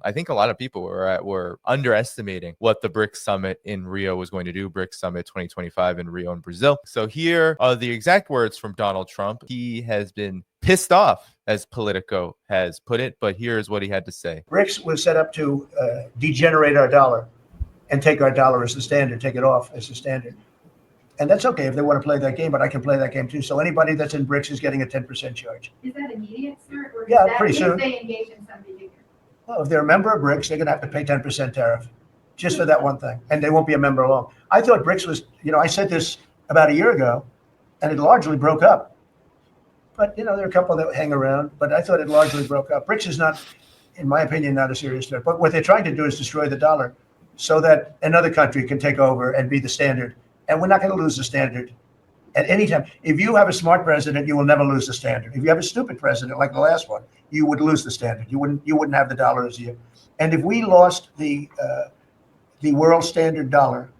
I think a lot of people were underestimating what the BRICS summit in Rio was going to do. BRICS summit 2025 in Rio in Brazil. So here are the exact words from Donald Trump. He has been pissed off, as Politico has put it, but here's what he had to say. BRICS was set up to degenerate our dollar and take our dollar as the standard, take it off as the standard. And that's okay if they want to play that game, but I can play that game too. So anybody that's in BRICS is getting a 10% charge. Is that immediate, sir? Or yeah, that pretty soon. If they engage in some behavior? Well, if they're a member of BRICS, they're going to have to pay 10% tariff just for that one thing. And they won't be a member long. I thought BRICS was, I said this about a year ago, and it largely broke up. But, there are a couple that hang around, but I thought it largely broke up. BRICS is not, in my opinion, not a serious threat. But what they're trying to do is destroy the dollar so that another country can take over and be the standard. And we're not going to lose the standard at any time. If you have a smart president, you will never lose the standard. If you have a stupid president like the last one, you would lose the standard. You wouldn't have the dollar as you. And if we lost the world standard dollar,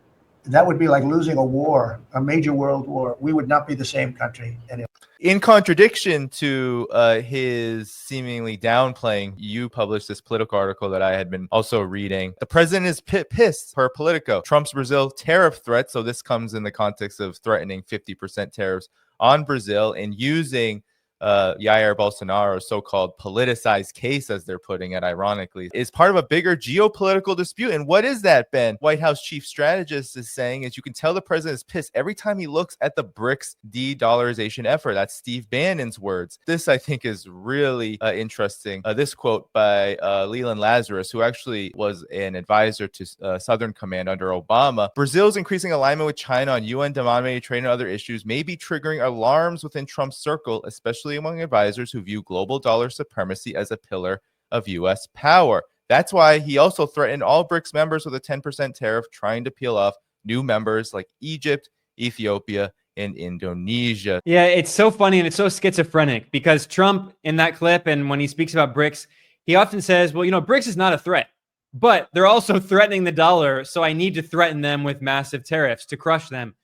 that would be like losing a war, a major world war. We would not be the same country anymore. In contradiction to his seemingly downplaying, you published this Politico article that I had been also reading. The president is pissed per Politico. Trump's Brazil tariff threat. So this comes in the context of threatening 50% tariffs on Brazil and using Jair Bolsonaro's so-called politicized case, as they're putting it, ironically, is part of a bigger geopolitical dispute. And what is that, Ben? White House chief strategist is saying is you can tell the president is pissed every time he looks at the BRICS de-dollarization effort. That's Steve Bannon's words. This, I think, is really interesting. This quote by Leland Lazarus, who actually was an advisor to Southern Command under Obama. Brazil's increasing alignment with China on UN-denominated trade and other issues may be triggering alarms within Trump's circle, especially among advisors who view global dollar supremacy as a pillar of U.S. power. That's why he also threatened all BRICS members with a 10% tariff, trying to peel off new members like Egypt, Ethiopia, and Indonesia. Yeah, it's so funny and it's so schizophrenic because Trump in that clip and when he speaks about BRICS, he often says, well, BRICS is not a threat, but they're also threatening the dollar, so I need to threaten them with massive tariffs to crush them.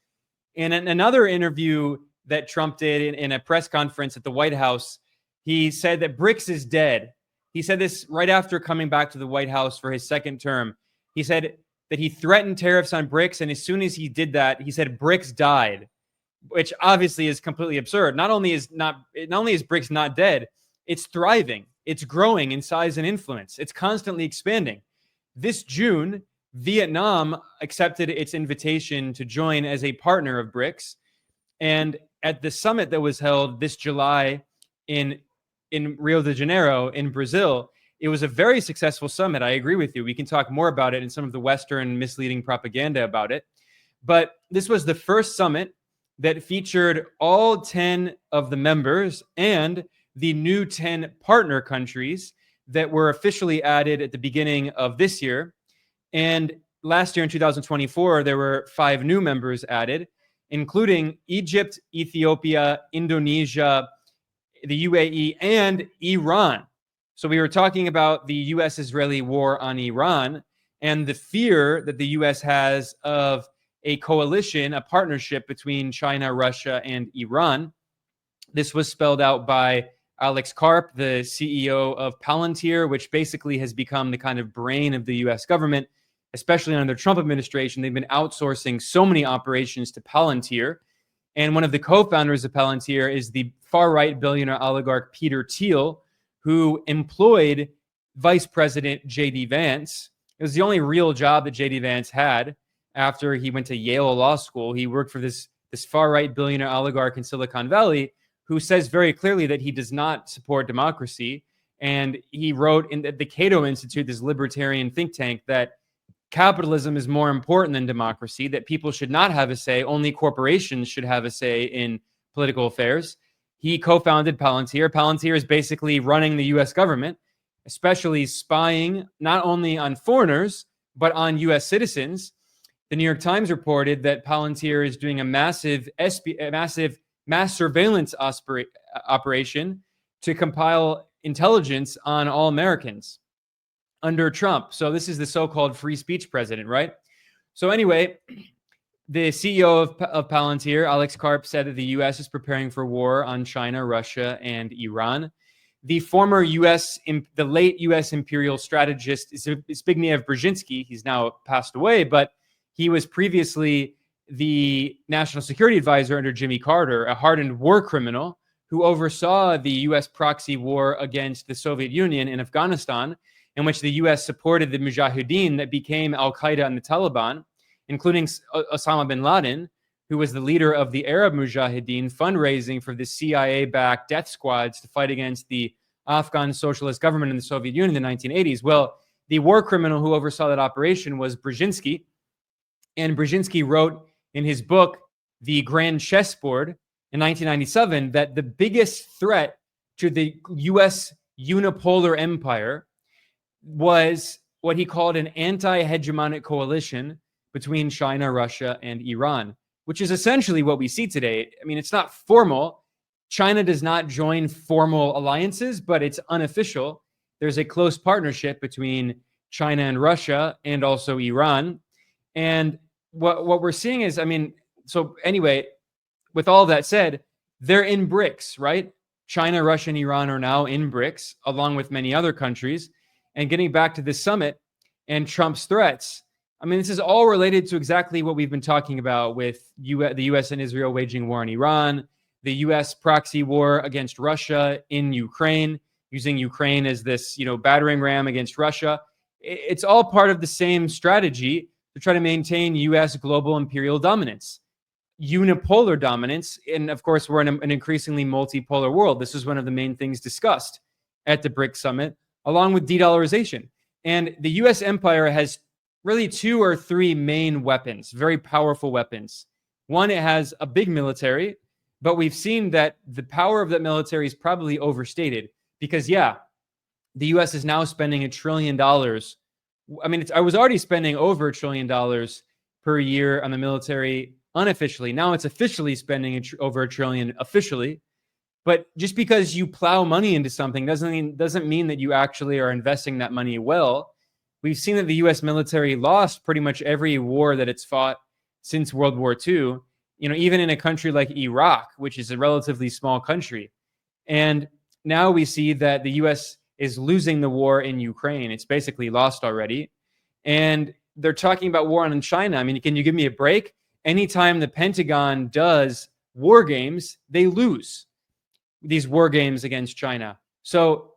In another interview that Trump did in a press conference at the White House, he said that BRICS is dead. He said this right after coming back to the White House for his second term. He said that he threatened tariffs on BRICS, and as soon as he did that, he said BRICS died, which obviously is completely absurd. Not only is BRICS not dead, it's thriving. It's growing in size and influence. It's constantly expanding. This June, Vietnam accepted its invitation to join as a partner of BRICS, and at the summit that was held this July in Rio de Janeiro in Brazil, it was a very successful summit. I agree with you. We can talk more about it in some of the Western misleading propaganda about it. But this was the first summit that featured all 10 of the members and the new 10 partner countries that were officially added at the beginning of this year. And last year in 2024, there were 5 new members added, including Egypt, Ethiopia, Indonesia, the UAE, and Iran. So we were talking about the U.S.-Israeli war on Iran and the fear that the U.S. has of a coalition, a partnership between China, Russia, and Iran. This was spelled out by Alex Karp, the CEO of Palantir, which basically has become the kind of brain of the U.S. government. Especially under the Trump administration, they've been outsourcing so many operations to Palantir. And one of the co-founders of Palantir is the far-right billionaire oligarch Peter Thiel, who employed Vice President J.D. Vance. It was the only real job that J.D. Vance had after he went to Yale Law School. He worked for this far-right billionaire oligarch in Silicon Valley who says very clearly that he does not support democracy. And he wrote in the Cato Institute, this libertarian think tank, that capitalism is more important than democracy, that people should not have a say, only corporations should have a say in political affairs. He co-founded Palantir. Palantir is basically running the U.S. government, especially spying not only on foreigners, but on U.S. citizens. The New York Times reported that Palantir is doing a massive mass surveillance operation to compile intelligence on all Americans under Trump. So this is the so-called free speech president, right? So anyway, the CEO of Palantir, Alex Karp, said that the U.S. is preparing for war on China, Russia, and Iran. the former the late U.S. imperial strategist Zbigniew Brzezinski, he's now passed away, but he was previously the national security advisor under Jimmy Carter, a hardened war criminal who oversaw the U.S. proxy war against the Soviet Union in Afghanistan, in which the U.S. supported the Mujahideen that became Al-Qaeda and the Taliban, including Osama bin Laden, who was the leader of the Arab Mujahideen, fundraising for the CIA-backed death squads to fight against the Afghan socialist government in the Soviet Union in the 1980s. Well, the war criminal who oversaw that operation was Brzezinski, and Brzezinski wrote in his book, The Grand Chessboard, in 1997, that the biggest threat to the U.S. unipolar empire was what he called an anti-hegemonic coalition between China, Russia, and Iran, which is essentially what we see today. I mean, it's not formal. China does not join formal alliances, but it's unofficial. There's a close partnership between China and Russia and also Iran. And what we're seeing is, I mean, so anyway, with all that said, they're in BRICS, right? China, Russia, and Iran are now in BRICS, along with many other countries. And getting back to this summit and Trump's threats, I mean, this is all related to exactly what we've been talking about with the U.S. and Israel waging war in Iran, the U.S. proxy war against Russia in Ukraine, using Ukraine as this, battering ram against Russia. It's all part of the same strategy to try to maintain U.S. global imperial dominance, unipolar dominance. And of course, we're in an increasingly multipolar world. This is one of the main things discussed at the BRICS summit, along with de-dollarization. And the U.S. empire has really 2 or 3 main weapons, very powerful weapons. One, it has a big military, but we've seen that the power of that military is probably overstated because, the U.S. is now spending $1 trillion. I mean, I was already spending over $1 trillion per year on the military unofficially. Now it's officially spending over $1 trillion officially. But just because you plow money into something doesn't mean that you actually are investing that money well. We've seen that the U.S. military lost pretty much every war that it's fought since World War II, even in a country like Iraq, which is a relatively small country. And now we see that the U.S. is losing the war in Ukraine. It's basically lost already. And they're talking about war on China. I mean, can you give me a break? Anytime the Pentagon does war games, they lose these war games against China. So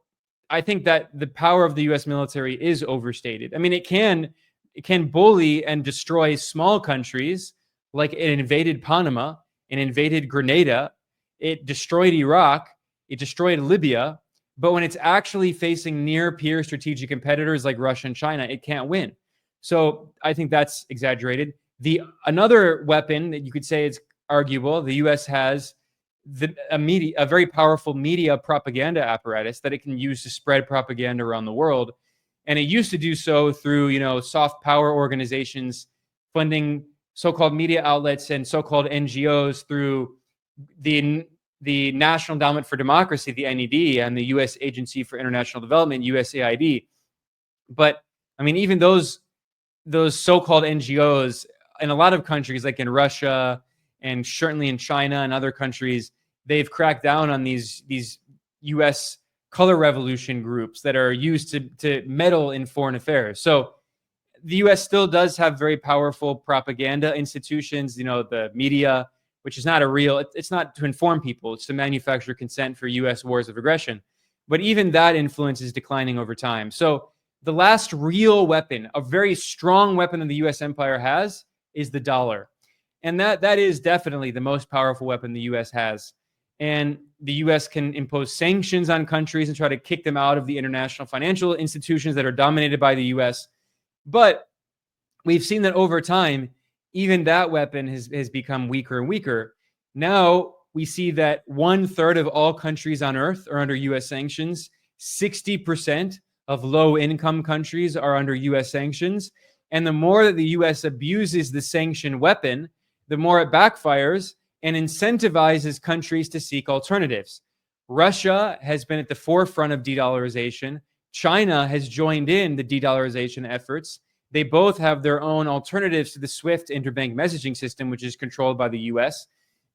I think that the power of the U.S. military is overstated. I mean, it can bully and destroy small countries, like it invaded Panama, it invaded Grenada, it destroyed Iraq, it destroyed Libya. But when it's actually facing near peer strategic competitors like Russia and China, it can't win. So I think that's exaggerated. Another weapon that you could say is arguable, the U.S. has a very powerful media propaganda apparatus that it can use to spread propaganda around the world. And it used to do so through, soft power organizations funding so-called media outlets and so-called NGOs through the National Endowment for Democracy, the NED, and the U.S. Agency for International Development, USAID. But I mean, even those so-called NGOs in a lot of countries, like in Russia and certainly in China and other countries, they've cracked down on these U.S. color revolution groups that are used to meddle in foreign affairs. So the U.S. still does have very powerful propaganda institutions, the media, which is not it's not to inform people, it's to manufacture consent for U.S. wars of aggression. But even that influence is declining over time. So the last real weapon, a very strong weapon that the U.S. empire has, is the dollar. And that is definitely the most powerful weapon the U.S. has. And the U.S. can impose sanctions on countries and try to kick them out of the international financial institutions that are dominated by the U.S. But we've seen that over time, even that weapon has become weaker and weaker. Now we see that 1/3 of all countries on earth are under U.S. sanctions. 60% of low-income countries are under U.S. sanctions. And the more that the U.S. abuses the sanction weapon, the more it backfires and incentivizes countries to seek alternatives. Russia has been at the forefront of de-dollarization. China has joined in the de-dollarization efforts. They both have their own alternatives to the SWIFT interbank messaging system, which is controlled by the U.S.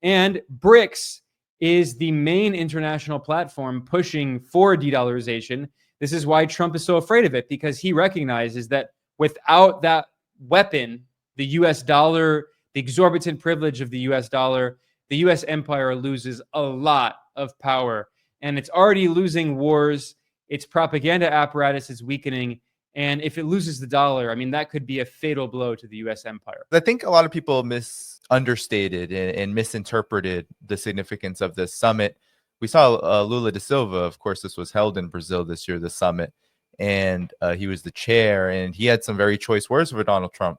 And BRICS is the main international platform pushing for de-dollarization. This is why Trump is so afraid of it, because he recognizes that without that weapon, the US dollar, the exorbitant privilege of the US dollar, the US empire loses a lot of power. And it's already losing wars. Its propaganda apparatus is weakening. And if it loses the dollar, I mean, that could be a fatal blow to the US empire. I think a lot of people misunderstated and misinterpreted the significance of this summit. We saw Lula da Silva, of course, this was held in Brazil this year, the summit, and he was the chair, and he had some very choice words for Donald Trump.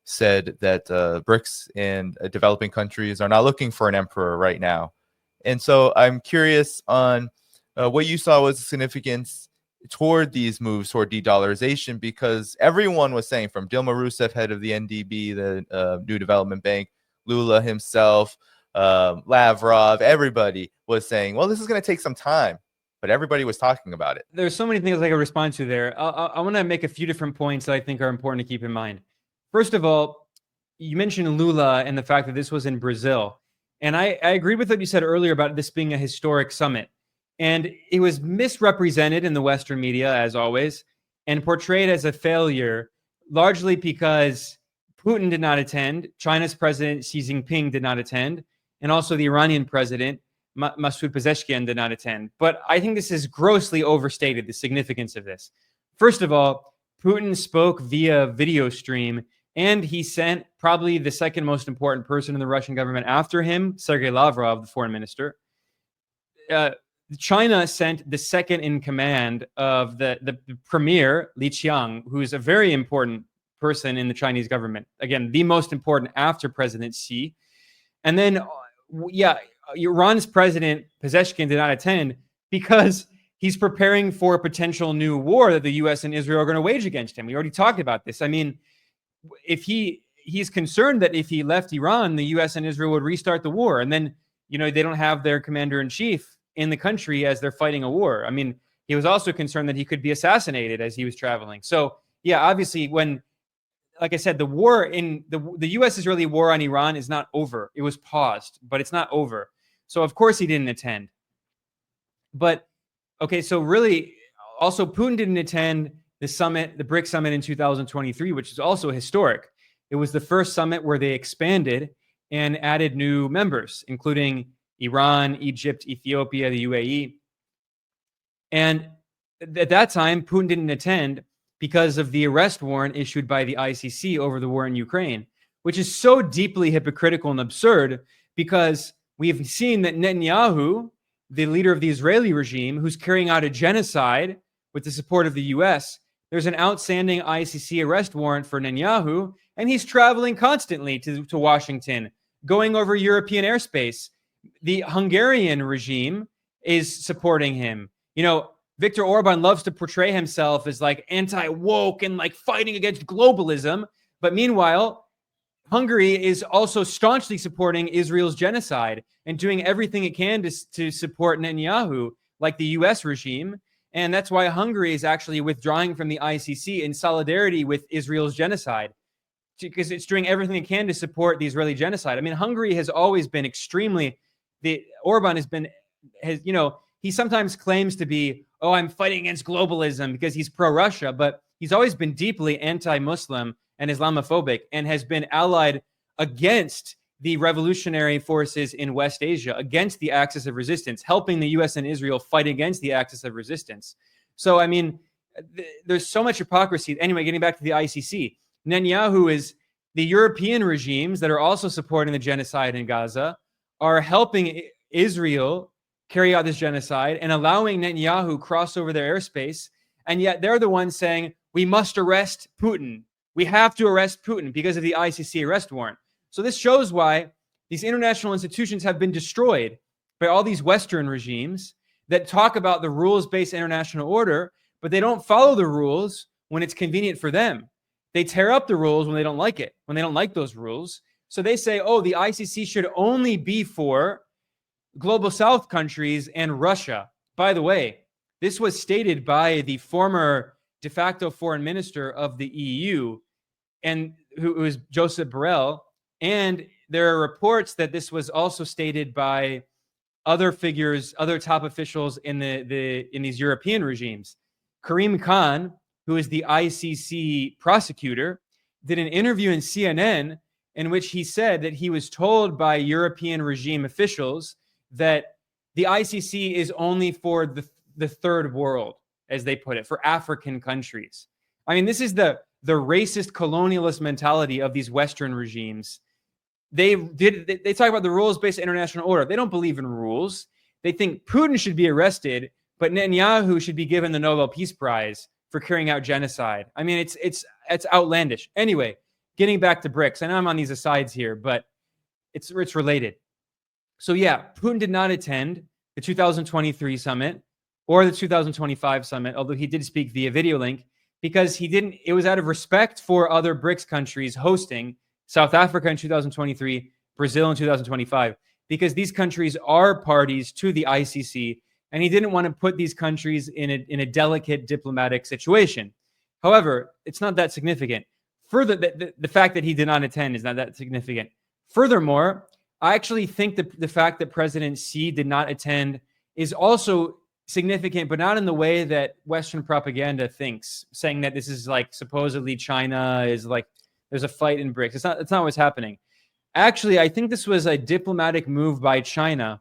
Said that BRICS and developing countries are not looking for an emperor right now. And so I'm curious on what you saw was the significance toward these moves toward de-dollarization, because everyone was saying, from Dilma Rousseff, head of the NDB, the New Development Bank, Lula himself, Lavrov, everybody was saying, well, this is going to take some time, but everybody was talking about it. There's so many things I can respond to there. I want to make a few different points that I think are important to keep in mind. First of all, you mentioned Lula and the fact that this was in Brazil. And I agree with what you said earlier about this being a historic summit. And it was misrepresented in the Western media, as always, and portrayed as a failure, largely because Putin did not attend, China's president Xi Jinping did not attend, and also the Iranian president Masoud Pezeshkian did not attend. But I think this is grossly overstated, the significance of this. First of all, Putin spoke via video stream, and he sent probably the second most important person in the Russian government after him, Sergei Lavrov, the foreign minister. China sent the second in command of the premier, Li Qiang, who is a very important person in the Chinese government. Again, the most important after President Xi. And then, Iran's president, Pezeshkian, did not attend because he's preparing for a potential new war that the U.S. and Israel are going to wage against him. We already talked about this. I mean, if he's concerned that if he left Iran, the U.S. and Israel would restart the war. And then, they don't have their commander-in-chief in the country as they're fighting a war. I mean, he was also concerned that he could be assassinated as he was traveling. So, obviously, when, like I said, the war in the U.S.-Israeli war on Iran is not over. It was paused, but it's not over. So, of course, he didn't attend. But, okay, so really, also, Putin didn't attend the summit, the BRICS summit in 2023, which is also historic. It was the first summit where they expanded and added new members, including Iran, Egypt, Ethiopia, the UAE. And at that time, Putin didn't attend because of the arrest warrant issued by the ICC over the war in Ukraine, which is so deeply hypocritical and absurd, because we've seen that Netanyahu, the leader of the Israeli regime, who's carrying out a genocide with the support of the US, there's an outstanding ICC arrest warrant for Netanyahu, and he's traveling constantly to Washington, going over European airspace. The Hungarian regime is supporting him. Viktor Orban loves to portray himself as like anti-woke and like fighting against globalism. But meanwhile, Hungary is also staunchly supporting Israel's genocide and doing everything it can to support Netanyahu, like the US regime. And that's why Hungary is actually withdrawing from the ICC in solidarity with Israel's genocide, because it's doing everything it can to support the Israeli genocide. I mean, Hungary has always been Orban he sometimes claims to be, I'm fighting against globalism because he's pro-Russia, but he's always been deeply anti-Muslim and Islamophobic, and has been allied against the revolutionary forces in West Asia, against the axis of resistance, helping the US and Israel fight against the axis of resistance. So, I mean, there's so much hypocrisy. Anyway, getting back to the ICC, Netanyahu is the European regimes that are also supporting the genocide in Gaza are helping Israel carry out this genocide and allowing Netanyahu cross over their airspace. And yet they're the ones saying, we must arrest Putin. We have to arrest Putin because of the ICC arrest warrant. So this shows why these international institutions have been destroyed by all these Western regimes that talk about the rules-based international order, but they don't follow the rules when it's convenient for them. They tear up the rules when they don't like it, when they don't like those rules. So they say, the ICC should only be for Global South countries and Russia. By the way, this was stated by the former de facto foreign minister of the EU, and who was Joseph Borrell. And there are reports that this was also stated by other figures, other top officials in in these European regimes. Karim Khan, who is the ICC prosecutor, did an interview in CNN in which he said that he was told by European regime officials that the ICC is only for the third world, as they put it, for African countries. I mean, this is the racist colonialist mentality of these Western regimes. They talk about the rules-based international order. They don't believe in rules. They think Putin should be arrested, but Netanyahu should be given the Nobel Peace Prize for carrying out genocide. I mean, it's outlandish. Anyway, getting back to BRICS, I know I'm on these asides here, but it's related. So yeah, Putin did not attend the 2023 summit or the 2025 summit, although he did speak via video link, because it was out of respect for other BRICS countries hosting South Africa in 2023, Brazil in 2025, because these countries are parties to the ICC, and he didn't want to put these countries in a delicate diplomatic situation. However, it's not that significant. Further, the fact that he did not attend is not that significant. Furthermore, I actually think that the fact that President Xi did not attend is also significant, but not in the way that Western propaganda thinks, saying that this is like supposedly China is like there's a fight in BRICS. It's not what's happening. Actually, I think this was a diplomatic move by China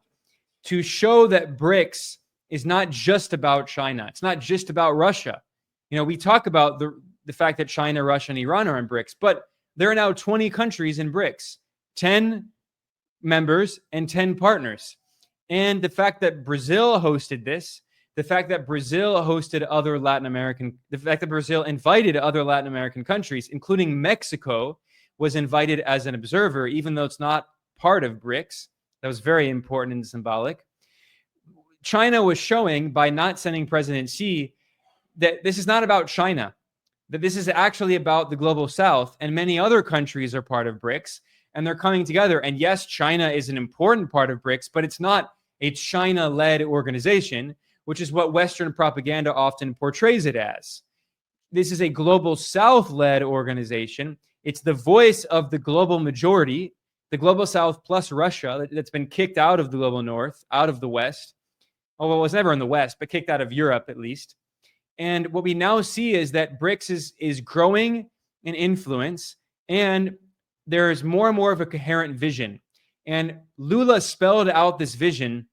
to show that BRICS is not just about China. It's not just about Russia. You know, we talk about the fact that China, Russia, and Iran are in BRICS, but there are now 20 countries in BRICS, 10 members and 10 partners. And the fact that Brazil hosted this, the fact that Brazil hosted other Latin American, the fact that Brazil invited other Latin American countries, including Mexico, was invited as an observer, even though it's not part of BRICS. That was very important and symbolic. China was showing, by not sending President Xi, that this is not about China, that this is actually about the global South, and many other countries are part of BRICS, and they're coming together. And yes, China is an important part of BRICS, but it's not a China-led organization, which is what Western propaganda often portrays it as. This is a global South-led organization. It's the voice of the global majority, the global South plus Russia, that's been kicked out of the global North, out of the West. Well, it was never in the West, but kicked out of Europe at least. And what we now see is that BRICS is growing in influence, and there's more and more of a coherent vision. And Lula spelled out this vision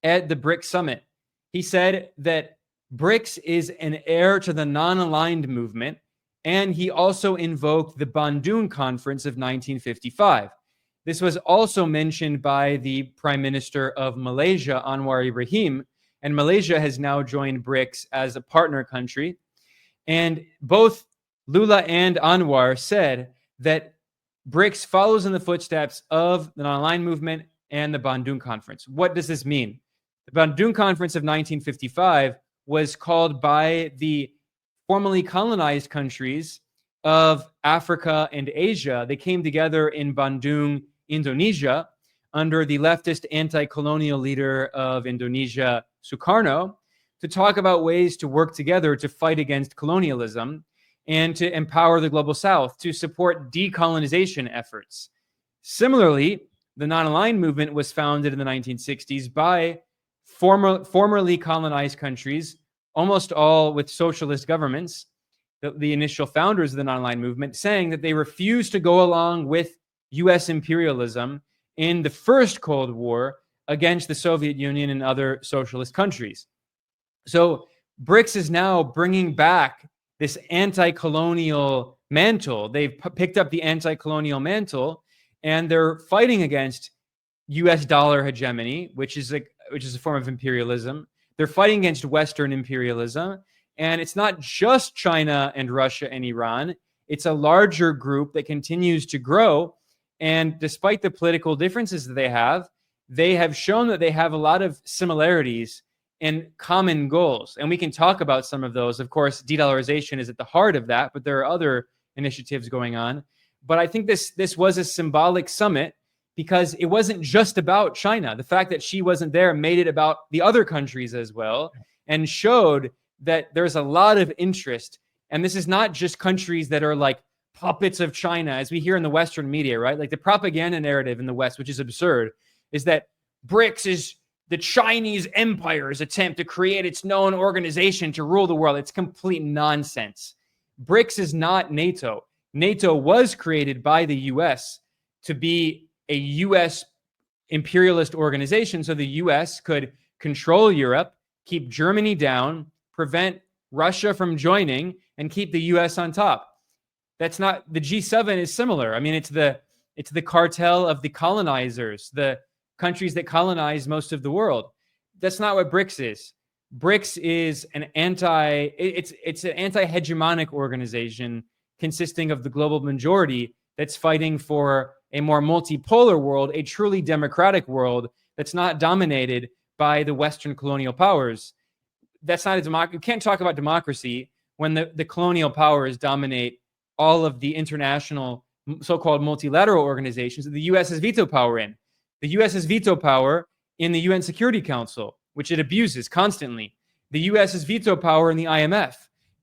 at the BRICS summit. He said that BRICS is an heir to the non-aligned movement, and he also invoked the Bandung Conference of 1955. This was also mentioned by the Prime Minister of Malaysia, Anwar Ibrahim, and Malaysia has now joined BRICS as a partner country. And both Lula and Anwar said that BRICS follows in the footsteps of the non-aligned movement and the Bandung Conference. What does this mean? The Bandung Conference of 1955 was called by the formerly colonized countries of Africa and Asia. They came together in Bandung, Indonesia, under the leftist anti-colonial leader of Indonesia, Sukarno, to talk about ways to work together to fight against colonialism and to empower the global South, to support decolonization efforts. Similarly, the non-aligned movement was founded in the 1960s by formerly colonized countries, almost all with socialist governments, the initial founders of the non-aligned movement, saying that they refused to go along with U.S. imperialism in the first Cold War against the Soviet Union and other socialist countries. So BRICS is now bringing back this anti-colonial mantle. They've picked up the anti-colonial mantle, and they're fighting against U.S. dollar hegemony, which is a form of imperialism. They're fighting against Western imperialism, and it's not just China and Russia and Iran. It's a larger group that continues to grow. And despite the political differences that they have shown that they have a lot of similarities and common goals. And we can talk about some of those. Of course, de-dollarization is at the heart of that, but there are other initiatives going on. But I think this was a symbolic summit because it wasn't just about China. The fact that she wasn't there made it about the other countries as well, and showed that there's a lot of interest. And this is not just countries that are like puppets of China, as we hear in the Western media, right? Like the propaganda narrative in the West, which is absurd, is that BRICS the Chinese empire's attempt to create its own organization to rule the world. It's complete nonsense. BRICS is not NATO. NATO was created by the US to be a US imperialist organization so the US could control Europe, keep Germany down, prevent Russia from joining, and keep the US on top. That's not, the G7 is similar. I mean, it's the cartel of the colonizers, the countries that colonize most of the world. That's not what BRICS is. BRICS is an it's an anti-hegemonic organization consisting of the global majority that's fighting for a more multipolar world, a truly democratic world that's not dominated by the Western colonial powers. That's not a democracy. You can't talk about democracy when the colonial powers dominate all of the international so-called multilateral organizations that the U.S. has veto power in. The U.S. has veto power in the UN Security Council, which it abuses constantly. The U.S. has veto power in the IMF.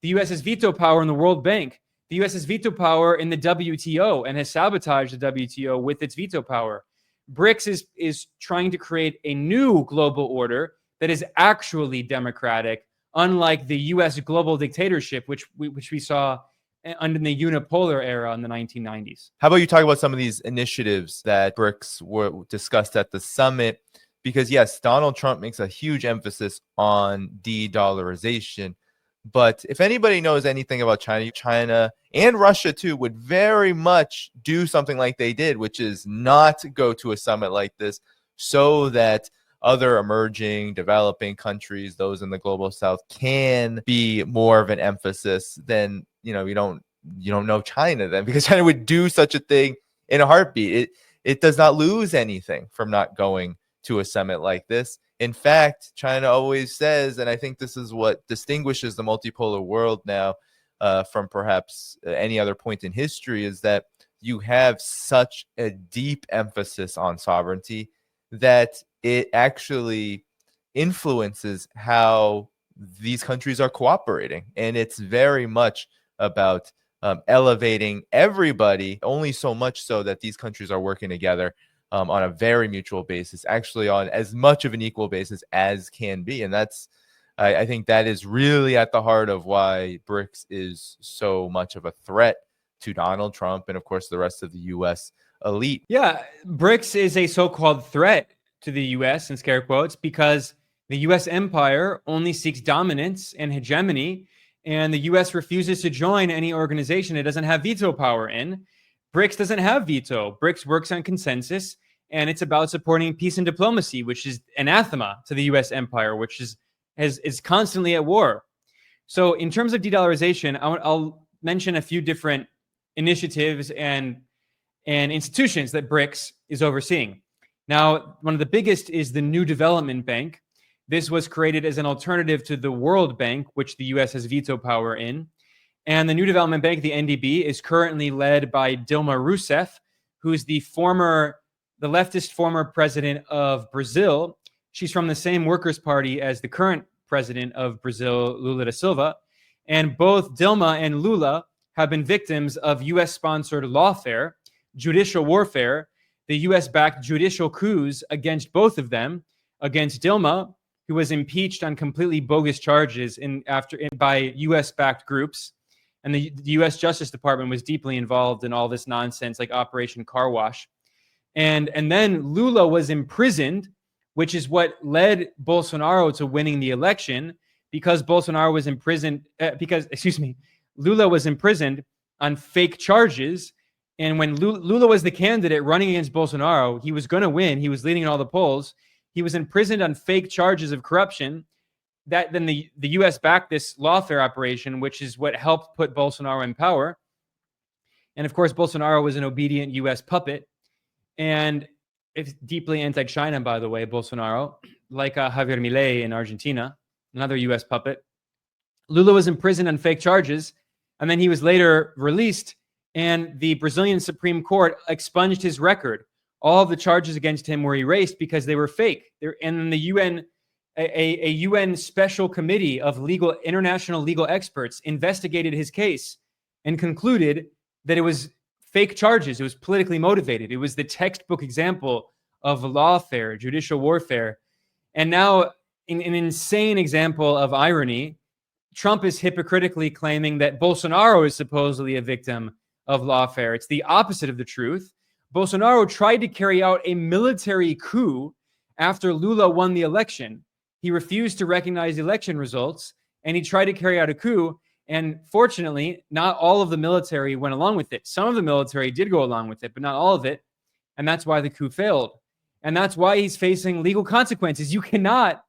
The U.S. has veto power in the World Bank. The U.S. has veto power in the WTO and has sabotaged the WTO with its veto power. BRICS is trying to create a new global order that is actually democratic, unlike the U.S. global dictatorship, which we saw under the unipolar era in the 1990s. How about you talk about some of these initiatives that BRICS were discussed at the summit? Because yes, Donald Trump makes a huge emphasis on de-dollarization. But if anybody knows anything about China and Russia too would very much do something like they did, which is not go to a summit like this so that other emerging, developing countries, those in the global south, can be more of an emphasis. Then, you don't know China then, because China would do such a thing in a heartbeat. It does not lose anything from not going to a summit like this. In fact, China always says, and I think this is what distinguishes the multipolar world now from perhaps any other point in history, is that you have such a deep emphasis on sovereignty that it actually influences how these countries are cooperating. And it's very much about elevating everybody, only so much so that these countries are working together on a very mutual basis, actually on as much of an equal basis as can be. And I think that is really at the heart of why BRICS is so much of a threat to Donald Trump and, of course, the rest of the U.S. elite. Yeah, BRICS is a so-called threat to the U.S. in scare quotes because the U.S. empire only seeks dominance and hegemony, and the U.S. refuses to join any organization it doesn't have veto power in. BRICS doesn't have veto. BRICS works on consensus, and it's about supporting peace and diplomacy, which is anathema to the U.S. empire, which is constantly at war. So in terms of de-dollarization, I'll mention a few different initiatives and institutions that BRICS is overseeing. Now, one of the biggest is the New Development Bank. This was created as an alternative to the World Bank, which the U.S. has veto power in. And the New Development Bank, the NDB, is currently led by Dilma Rousseff, who's the leftist former president of Brazil. She's from the same Workers' Party as the current president of Brazil, Lula da Silva. And both Dilma and Lula have been victims of U.S.-sponsored lawfare, judicial warfare. The U.S.-backed judicial coups against both of them, against Dilma, who was impeached on completely bogus charges by U.S.-backed groups. And the U.S. Justice Department was deeply involved in all this nonsense, like Operation Car Wash. And then Lula was imprisoned, which is what led Bolsonaro to winning the election, because Bolsonaro was imprisoned, Lula was imprisoned on fake charges. And when Lula was the candidate running against Bolsonaro, he was going to win. He was leading in all the polls. He was imprisoned on fake charges of corruption. That then the U.S. backed this lawfare operation, which is what helped put Bolsonaro in power. And of course, Bolsonaro was an obedient U.S. puppet. And it's deeply anti-China, by the way, Bolsonaro, like Javier Milei in Argentina, another U.S. puppet. Lula was imprisoned on fake charges, and then he was later released, and the Brazilian Supreme Court expunged his record. All of the charges against him were erased because they were fake. And the UN, a UN special committee of international legal experts investigated his case and concluded that it was fake charges. It was politically motivated. It was the textbook example of lawfare, judicial warfare. And now, in an insane example of irony, Trump is hypocritically claiming that Bolsonaro is supposedly a victim of lawfare. It's the opposite of the truth. Bolsonaro tried to carry out a military coup after Lula won the election. He refused to recognize the election results, and he tried to carry out a coup. And fortunately, not all of the military went along with it. Some of the military did go along with it, but not all of it. And that's why the coup failed. And that's why he's facing legal consequences. You cannot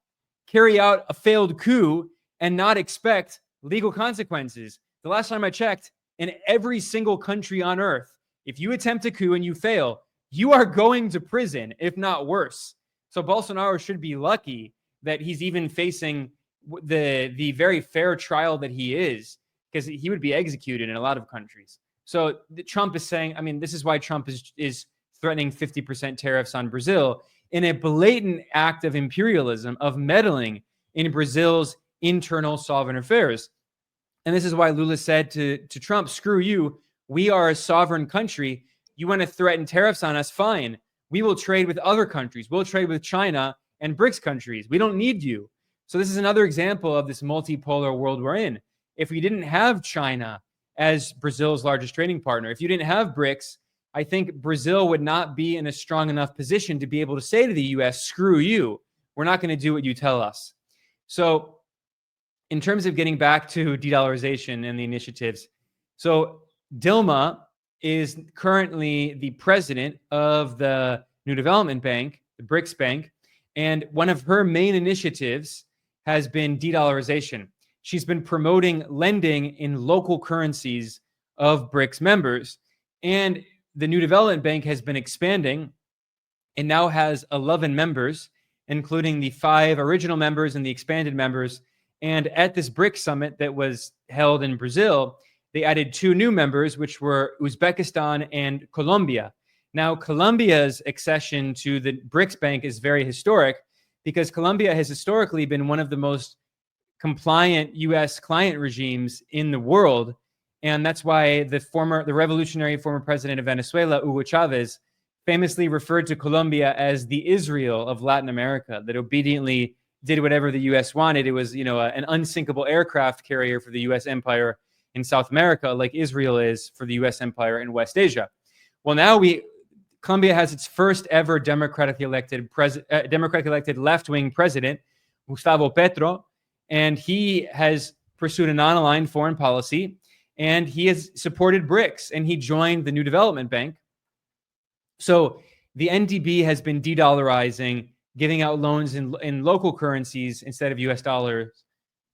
carry out a failed coup and not expect legal consequences. The last time I checked, in every single country on earth, if you attempt a coup and you fail, you are going to prison, if not worse. So Bolsonaro should be lucky that he's even facing the very fair trial that he is, because he would be executed in a lot of countries. So Trump is saying, I mean, this is why Trump is threatening 50% tariffs on Brazil in a blatant act of imperialism, of meddling in Brazil's internal sovereign affairs. And this is why Lula said to Trump, screw you. We are a sovereign country. You want to threaten tariffs on us? Fine. We will trade with other countries. We'll trade with China and BRICS countries. We don't need you. So this is another example of this multipolar world we're in. If we didn't have China as Brazil's largest trading partner, if you didn't have BRICS, I think Brazil would not be in a strong enough position to be able to say to the US, screw you. We're not going to do what you tell us. So in terms of getting back to de-dollarization and the initiatives, so Dilma is currently the president of the New Development Bank, the BRICS Bank, and one of her main initiatives has been de-dollarization. She's been promoting lending in local currencies of BRICS members. And the New Development Bank has been expanding and now has 11 members, including the 5 original members and the expanded members. And at this BRICS summit that was held in Brazil, they added 2 new members, which were Uzbekistan and Colombia. Now, Colombia's accession to the BRICS Bank is very historic because Colombia has historically been one of the most compliant U.S. client regimes in the world. And that's why the revolutionary former president of Venezuela, Hugo Chavez, famously referred to Colombia as the Israel of Latin America, that obediently did whatever the U.S. wanted. It was, an unsinkable aircraft carrier for the U.S. empire in South America, like Israel is for the U.S. empire in West Asia. Well, now Colombia has its first ever democratically elected left-wing president, Gustavo Petro, and he has pursued a non-aligned foreign policy, and he has supported BRICS, and he joined the New Development Bank. So the NDB has been de-dollarizing, giving out loans in local currencies instead of US dollars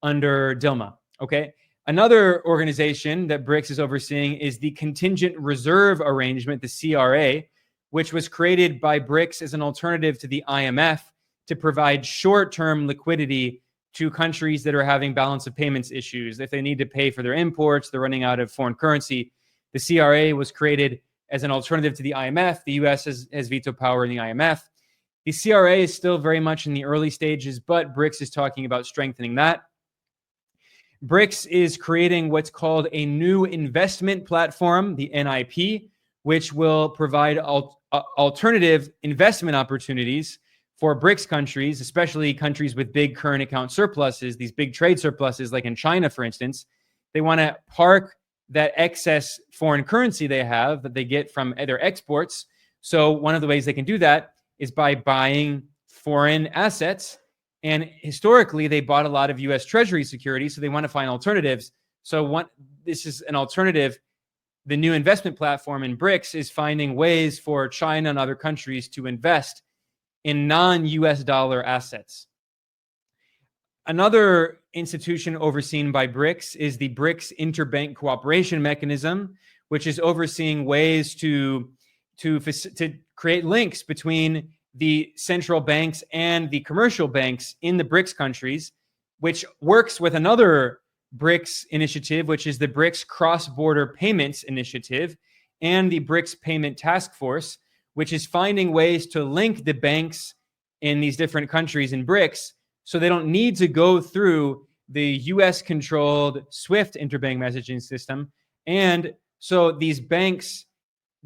under Dilma, okay? Another organization that BRICS is overseeing is the Contingent Reserve Arrangement, the CRA, which was created by BRICS as an alternative to the IMF to provide short-term liquidity to countries that are having balance of payments issues. If they need to pay for their imports, they're running out of foreign currency. The CRA was created as an alternative to the IMF. The US has veto power in the IMF. The CRA is still very much in the early stages, but BRICS is talking about strengthening that. BRICS is creating what's called a new investment platform, the NIP, which will provide alternative investment opportunities for BRICS countries, especially countries with big current account surpluses, these big trade surpluses, like in China, for instance. They want to park that excess foreign currency they have that they get from their exports. So one of the ways they can do that is by buying foreign assets. And historically, they bought a lot of U.S. Treasury securities, so they want to find alternatives. So this is an alternative. The new investment platform in BRICS is finding ways for China and other countries to invest in non-US dollar assets. Another institution overseen by BRICS is the BRICS Interbank Cooperation Mechanism, which is overseeing ways to create links between the central banks and the commercial banks in the BRICS countries, which works with another BRICS initiative, which is the BRICS Cross-Border Payments Initiative and the BRICS Payment Task Force, which is finding ways to link the banks in these different countries in BRICS so they don't need to go through the US-controlled SWIFT interbank messaging system. And so these banks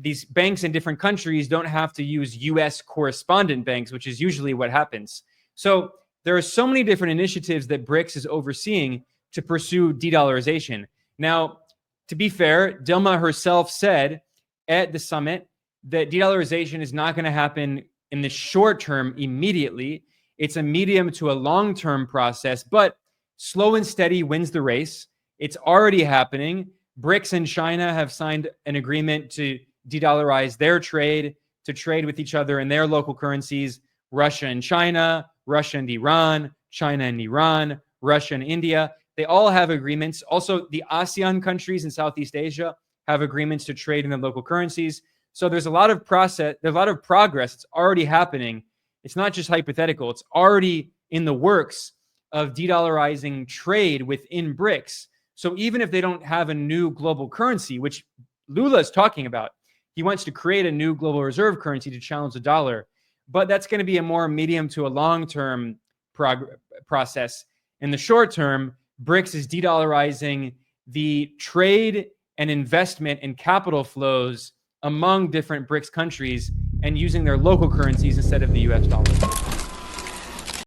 in different countries don't have to use US correspondent banks, which is usually what happens. So there are so many different initiatives that BRICS is overseeing to pursue de-dollarization. Now, to be fair, Dilma herself said at the summit that de-dollarization is not going to happen in the short term immediately. It's a medium to a long-term process, but slow and steady wins the race. It's already happening. BRICS and China have signed an agreement to de-dollarize their trade, to trade with each other in their local currencies. Russia and China, Russia and Iran, China and Iran, Russia and India. They all have agreements. Also, the ASEAN countries in Southeast Asia have agreements to trade in their local currencies. So there's a lot of progress. It's already happening. It's not just hypothetical. It's already in the works of de-dollarizing trade within BRICS. So even if they don't have a new global currency, which Lula is talking about, he wants to create a new global reserve currency to challenge the dollar. But that's going to be a more medium to a long-term process. In the short term, BRICS is de-dollarizing the trade and investment and capital flows among different BRICS countries and using their local currencies instead of the US dollar.